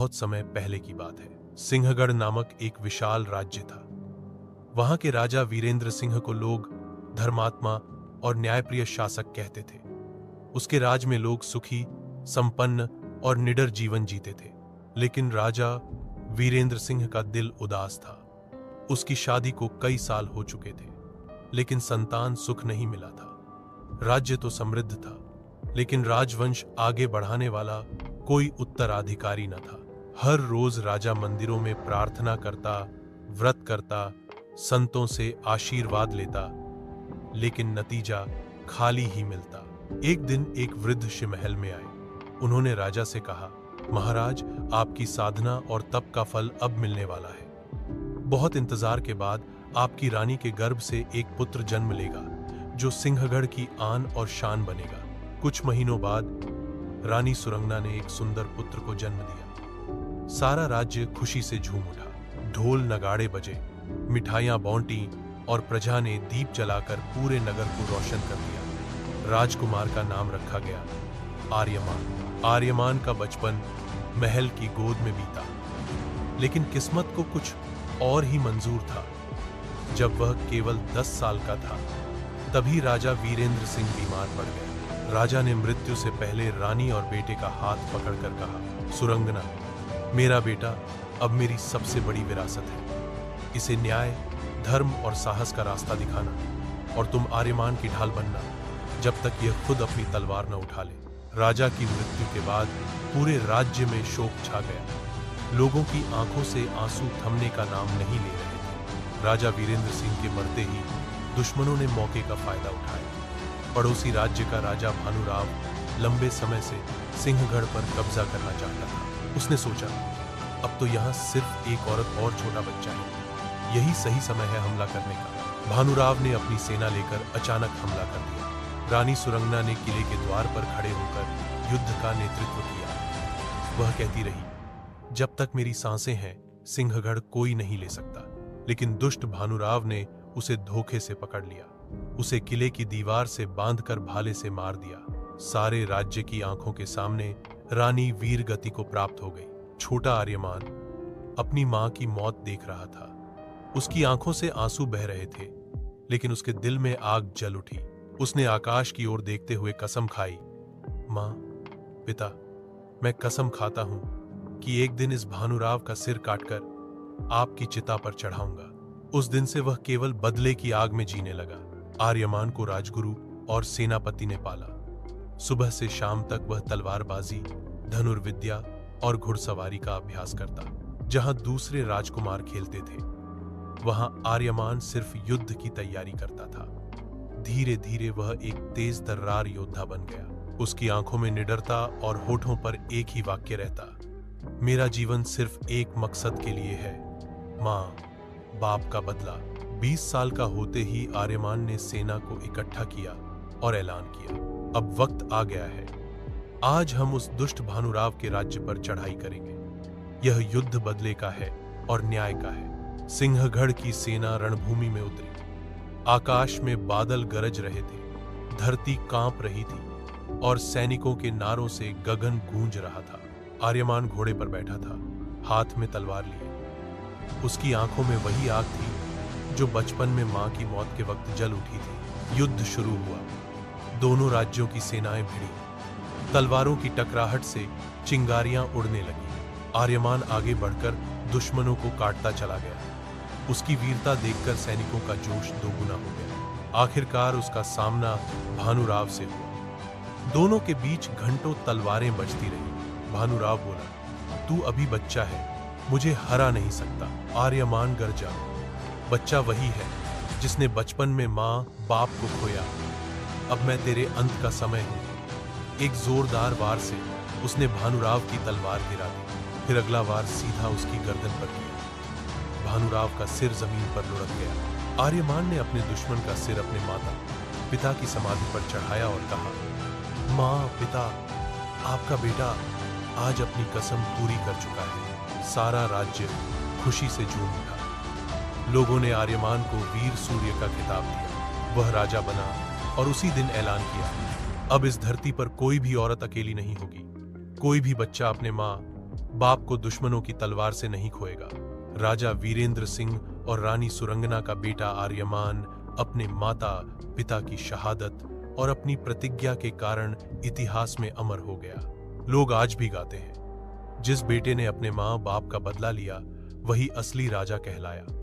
बहुत समय पहले की बात है। सिंहगढ़ नामक एक विशाल राज्य था। वहां के राजा वीरेंद्र सिंह को लोग धर्मात्मा और न्यायप्रिय शासक कहते थे। उसके राज में लोग सुखी, संपन्न और निडर जीवन जीते थे। लेकिन राजा वीरेंद्र सिंह का दिल उदास था। उसकी शादी को कई साल हो चुके थे, लेकिन संतान सुख नहीं मिला था। राज्य तो समृद्ध था, लेकिन राजवंश आगे बढ़ाने वाला कोई उत्तराधिकारी न था। हर रोज राजा मंदिरों में प्रार्थना करता, व्रत करता, संतों से आशीर्वाद लेता, लेकिन नतीजा खाली ही मिलता। एक दिन एक वृद्ध ऋषि महल में आए। उन्होंने राजा से कहा, महाराज, आपकी साधना और तप का फल अब मिलने वाला है। बहुत इंतजार के बाद आपकी रानी के गर्भ से एक पुत्र जन्म लेगा, जो सिंहगढ़ की आन और शान बनेगा। कुछ महीनों बाद रानी सुरंगना ने एक सुंदर पुत्र को जन्म दिया। सारा राज्य खुशी से झूम उठा। ढोल नगाड़े बजे, मिठाइयां बांटी और प्रजा ने दीप जलाकर पूरे नगर को रोशन कर दिया। राजकुमार का नाम रखा गया आर्यमान। आर्यमान का बचपन महल की गोद में बीता, लेकिन किस्मत को कुछ और ही मंजूर था। जब वह केवल 10 साल का था, तभी राजा वीरेंद्र सिंह बीमार पड़ गए। राजा ने मृत्यु से पहले रानी और बेटे का हाथ पकड़कर कहा, सुरंगना, मेरा बेटा अब मेरी सबसे बड़ी विरासत है। इसे न्याय, धर्म और साहस का रास्ता दिखाना, और तुम आर्यमान की ढाल बनना, जब तक यह खुद अपनी तलवार न उठा ले। राजा की मृत्यु के बाद पूरे राज्य में शोक छा गया। लोगों की आंखों से आंसू थमने का नाम नहीं ले रहे थे। राजा वीरेंद्र सिंह के मरते ही दुश्मनों ने मौके का फायदा उठाया। पड़ोसी राज्य का राजा भानुराव लंबे समय से सिंहगढ़ पर कब्जा करना चाहता था। उसने सोचा, अब तो यहाँ सिर्फ एक औरत और छोटा बच्चा है, यही सही समय है हमला करने का। भानुराव ने अपनी सेना लेकर अचानक हमला कर दिया। रानी सुरंगना ने किले के द्वार पर खड़े होकर युद्ध का नेतृत्व किया। वह कहती रही, जब तक मेरी सांसें हैं, सिंहगढ़ कोई नहीं ले सकता। लेकिन दुष्ट भानुराव ने उसे धोखे से पकड़ लिया। उसे किले की दीवार से बांधकर भाले से मार दिया। सारे राज्य की आंखों के सामने रानी वीर गति को प्राप्त हो गई। छोटा आर्यमान अपनी मां की मौत देख रहा था। उसकी आंखों से आंसू बह रहे थे, लेकिन उसके दिल में आग जल उठी। उसने आकाश की ओर देखते हुए कसम खाई, मां, पिता, मैं कसम खाता हूं कि एक दिन इस भानुराव का सिर काटकर आपकी चिता पर चढ़ाऊंगा। उस दिन से वह केवल बदले की आग में जीने लगा। आर्यमान को राजगुरु और सेनापति ने पाला। सुबह से शाम तक वह तलवारबाजी, धनुर्विद्या और घुड़सवारी का अभ्यास करता। जहां दूसरे राजकुमार खेलते थे, वहां आर्यमान सिर्फ युद्ध की तैयारी करता था। धीरे धीरे वह एक तेज तर्रार योद्धा बन गया। उसकी आंखों में निडरता और होठों पर एक ही वाक्य रहता, मेरा जीवन सिर्फ एक मकसद के लिए है, मां, बाप का बदला। 20 साल का होते ही आर्यमान ने सेना को इकट्ठा किया और ऐलान किया, अब वक्त आ गया है। आज हम उस दुष्ट भानुराव के राज्य पर चढ़ाई करेंगे। यह युद्ध बदले का है और न्याय का है। सिंहगढ़ की सेना रणभूमि में उतरी। आकाश में बादल गरज रहे थे, धरती कांप रही थी और सैनिकों के नारों से गगन गूंज रहा था। आर्यमान घोड़े पर बैठा था, हाथ में तलवार लिए। उसकी आंखों में वही आग थी जो बचपन में मां की मौत के वक्त जल उठी थी। युद्ध शुरू हुआ। दोनों राज्यों की सेनाएं भिड़ी। तलवारों की टकराहट से चिंगारियां उड़ने लगी। आर्यमान आगे बढ़कर दुश्मनों को काटता चला गया। उसकी वीरता देखकर सैनिकों का जोश दोगुना हो गया। आखिरकार उसका सामना भानुराव से हुआ। दोनों के बीच घंटों तलवारें बजती रही। भानुराव बोला, तू अभी बच्चा है, मुझे हरा नहीं सकता। आर्यमान गरजा, बच्चा वही है जिसने बचपन में मां बाप को खोया। अब मैं तेरे अंत का समय हूं। एक जोरदार वार से उसने भानुराव की तलवार गिरा दी, फिर अगला वार सीधा उसकी गर्दन पर किया। भानुराव का सिर जमीन पर लुढ़क गया। आर्यमान ने अपने दुश्मन का सिर अपने माता पिता की समाधि पर चढ़ाया और कहा, मां, पिता, आपका बेटा आज अपनी कसम पूरी कर चुका है। सारा राज्य खुशी से झूम उठा। लोगों ने आर्यमान को वीर सूर्य का खिताब दिया। वह राजा बना और उसी दिन ऐलान किया, अब इस धरती पर कोई भी औरत अकेली नहीं होगी। कोई भी बच्चा अपने मां, बाप को दुश्मनों की तलवार से नहीं खोएगा। राजा वीरेंद्र सिंह और रानी सुरंगना का बेटा आर्यमान अपने माता पिता की शहादत और अपनी प्रतिज्ञा के कारण इतिहास में अमर हो गया। लोग आज भी गाते हैं, जिस बेटे ने अपने माँ बाप का बदला लिया वही असली राजा कहलाया।